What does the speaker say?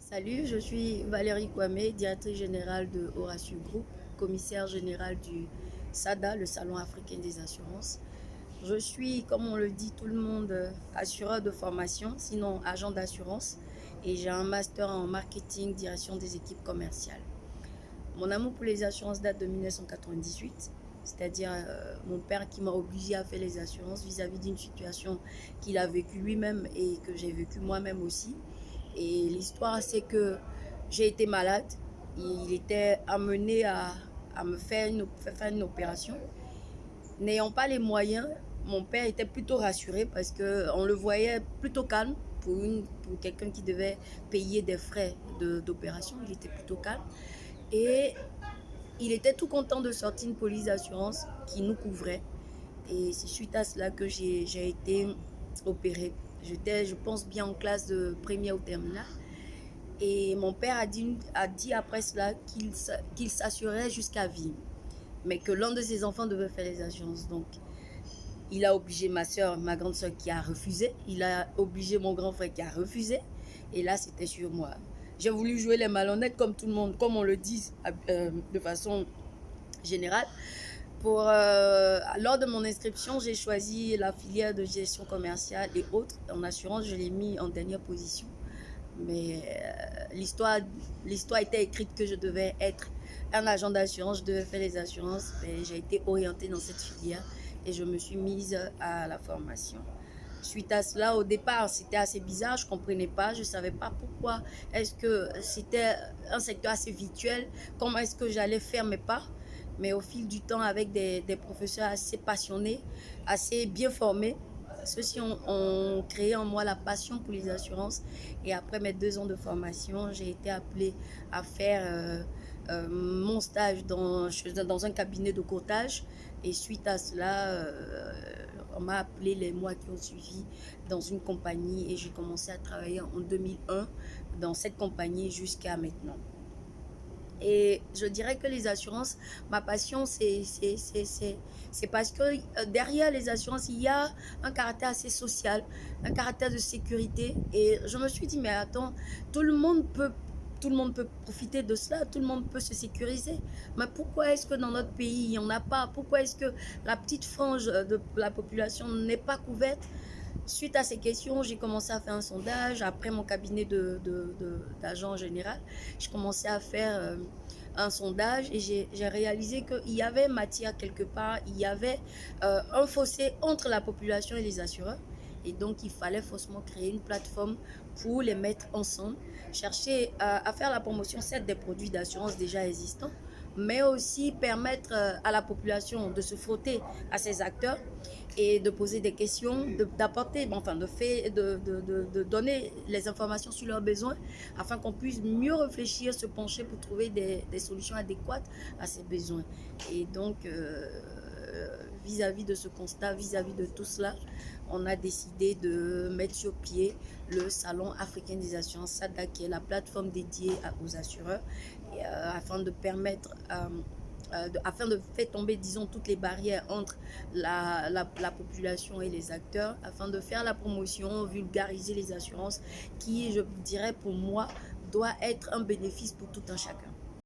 Salut, je suis Valérie Kwame, directrice générale de Horacio Group, commissaire générale du SADA, le Salon africain des assurances. Je suis, comme on le dit tout le monde, assureur de formation, sinon agent d'assurance, et j'ai un master en marketing, direction des équipes commerciales. Mon amour pour les assurances date de 1998, c'est-à-dire mon père qui m'a obligé à faire les assurances vis-à-vis d'une situation qu'il a vécue lui-même et que j'ai vécue moi-même aussi. Et l'histoire, c'est que j'ai été malade. Il était amené à me faire une opération. N'ayant pas les moyens, mon père était plutôt rassuré parce qu'on le voyait plutôt calme pour quelqu'un qui devait payer des frais d'opération. Il était plutôt calme. Et il était tout content de sortir une police d'assurance qui nous couvrait. Et c'est suite à cela que j'ai été opérée. J'étais, je pense, bien en classe de première ou terminale. Et mon père a dit après cela qu'il s'assurait jusqu'à vie, mais que l'un de ses enfants devait faire les assurances. Donc, il a obligé ma soeur, ma grande soeur qui a refusé. Il a obligé mon grand frère qui a refusé. Et là, c'était sur moi. J'ai voulu jouer les malhonnêtes comme tout le monde, comme on le dit de façon générale. Lors de mon inscription, j'ai choisi la filière de gestion commerciale et autres. En assurance, je l'ai mis en dernière position. Mais l'histoire était écrite que je devais être un agent d'assurance, je devais faire les assurances. J'ai été orientée dans cette filière et je me suis mise à la formation. Suite à cela, au départ, c'était assez bizarre, je ne comprenais pas, je ne savais pas pourquoi. Est-ce que c'était un secteur assez virtuel? Comment est-ce que j'allais faire mes pas? Mais au fil du temps, avec des professeurs assez passionnés, assez bien formés, ceux-ci ont créé en moi la passion pour les assurances. Et après mes 2 ans de formation, j'ai été appelée à faire mon stage dans un cabinet de courtage. Et suite à cela, on m'a appelé les mois qui ont suivi dans une compagnie et j'ai commencé à travailler en 2001 dans cette compagnie jusqu'à maintenant. Et je dirais que les assurances, ma passion, c'est parce que derrière les assurances, il y a un caractère assez social, un caractère de sécurité. Et je me suis dit, mais attends, tout le monde peut, tout le monde peut profiter de cela, tout le monde peut se sécuriser. Mais pourquoi est-ce que dans notre pays, il n'y en a pas? Pourquoi est-ce que la petite frange de la population n'est pas couverte? Suite à ces questions, j'ai commencé à faire un sondage. Après mon cabinet d'agent général, j'ai commencé à faire un sondage et j'ai réalisé qu'il y avait matière quelque part, il y avait un fossé entre la population et les assureurs. Et donc, il fallait forcément créer une plateforme pour les mettre ensemble, chercher à faire la promotion, certes, des produits d'assurance déjà existants, mais aussi permettre à la population de se frotter à ces acteurs et de poser des questions, d'apporter, de donner les informations sur leurs besoins afin qu'on puisse mieux réfléchir, se pencher pour trouver des solutions adéquates à ces besoins. Et donc, vis-à-vis de ce constat, vis-à-vis de tout cela, on a décidé de mettre sur pied le Salon africain des assurances SADA, qui est la plateforme dédiée aux assureurs, afin de permettre afin de faire tomber, disons, toutes les barrières entre la population et les acteurs, afin de faire la promotion, vulgariser les assurances, qui, je dirais pour moi, doit être un bénéfice pour tout un chacun.